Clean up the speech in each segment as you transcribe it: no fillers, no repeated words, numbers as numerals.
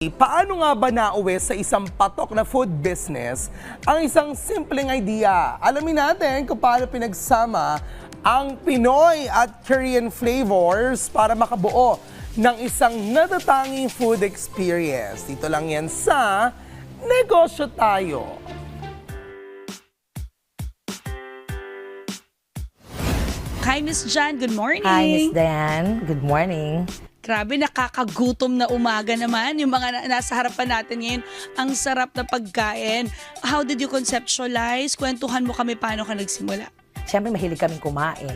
Paano nga ba nauwi sa isang patok na food business ang isang simpleng idea? Alamin natin kung paano pinagsama ang Pinoy at Korean flavors para makabuo ng isang natatanging food experience. Dito lang yan sa Negosyo Tayo. Hi, Miss Jan. Good morning. Hi, Miss Diane. Good morning. Grabe, nakakagutom na umaga naman. Yung mga nasa harapan natin ngayon, ang sarap na pagkain. How did you conceptualize? Kwentuhan mo kami paano ka nagsimula. Siyempre, mahilig kaming kumain.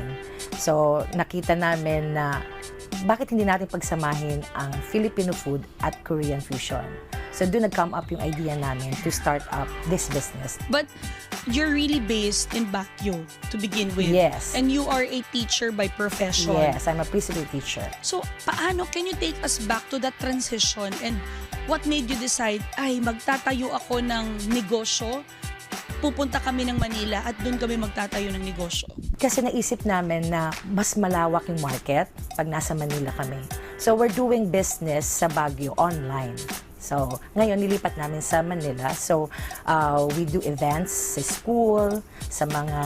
So, nakita namin na bakit hindi natin pagsamahin ang Filipino food at Korean fusion. So, doon nag-come up yung idea namin to start up this business. But you're really based in Baguio to begin with. Yes. And you are a teacher by profession. Yes, I'm a preschool teacher. So, paano, can you take us back to that transition and what made you decide, ay, magtatayo ako ng negosyo, pupunta kami ng Manila at doon kami magtatayo ng negosyo? Kasi naisip namin na mas malawak yung market pag nasa Manila kami. So, we're doing business sa Baguio online. So, ngayon nilipat namin sa Manila. So, we do events sa school, sa mga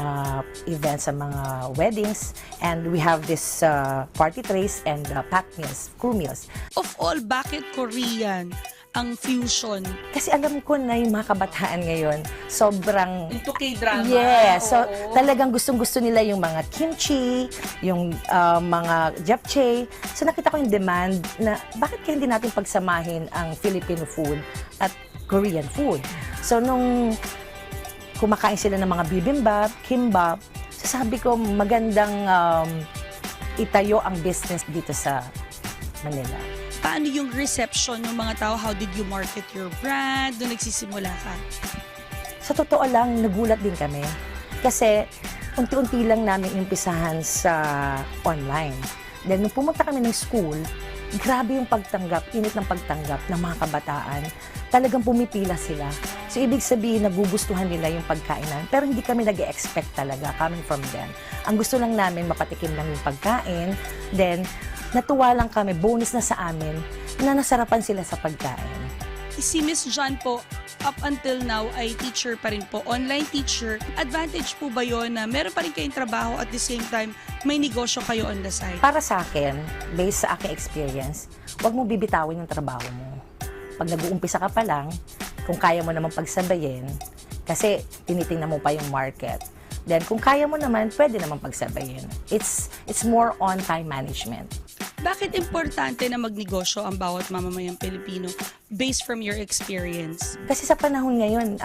events, sa mga weddings, and we have this party trays and packed meals, crew meals. Of all, bakit Korean ang fusion? Kasi alam ko na yung mga kabataan ngayon, sobrang... Into K-drama. Yes. So, Oo. talagang gustong-gusto nila yung mga kimchi, yung mga japchae. So, nakita ko yung demand na bakit kaya hindi natin pagsamahin ang Filipino food at Korean food. So, nung kumakain sila ng mga bibimbap, kimbap, sabi ko magandang itayo ang business dito sa Manila. Paano yung reception ng mga tao? How did you market your brand? Doon nagsisimula ka? Sa totoo lang, nagulat din kami. Kasi unti-unti lang namin impisahan sa online. Then nung pumunta kami ng school, grabe yung pagtanggap, init ng pagtanggap ng mga kabataan. Talagang pumipila sila. So ibig sabihin, nagugustuhan nila yung pagkainan. Pero hindi kami nag-expect talaga coming from them. Ang gusto lang namin, mapatikim lang yung pagkain. Then, natuwa lang kami, bonus na sa amin, na nasarapan sila sa pagkain. Si Miss Jan po, up until now ay teacher pa rin po, online teacher. Advantage po ba yun na meron pa rin kayong trabaho at the same time may negosyo kayo on the side? Para sa akin, based sa aking experience, huwag mo bibitawin yung trabaho mo. Pag nag-uumpisa ka pa lang, kung kaya mo naman pagsabayin, kasi tinitingnan mo pa yung market. Then kung kaya mo naman, pwede naman pagsabayin. It's more on time management. Bakit importante na magnegosyo ang bawat mamamayang Pilipino based from your experience? Kasi sa panahon ngayon,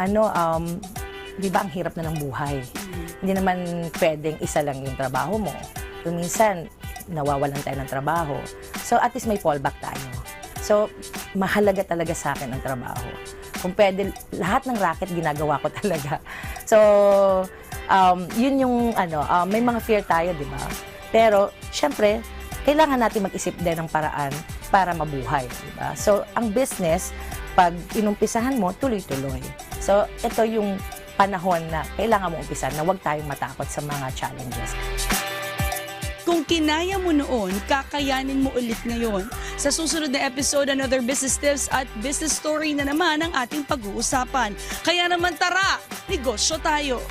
di ba ang hirap na ng buhay? Hindi naman pwedeng isa lang yung trabaho mo. Kung minsan, nawawalan tayo ng trabaho. So at least may fallback tayo. So mahalaga talaga sa akin ang trabaho. Kung pwede, lahat ng racket ginagawa ko talaga. So yun yung may mga fear tayo, di ba? Pero syempre, kailangan natin mag-isip din ng paraan para mabuhay, di ba? So ang business, pag inumpisahan mo, tuloy-tuloy. So ito yung panahon na kailangan mo umpisan na huwag tayong matakot sa mga challenges. Kung kinaya mo noon, kakayanin mo ulit ngayon. Sa susunod na episode, another business tips at business story na naman ang ating pag-uusapan. Kaya naman tara, negosyo tayo!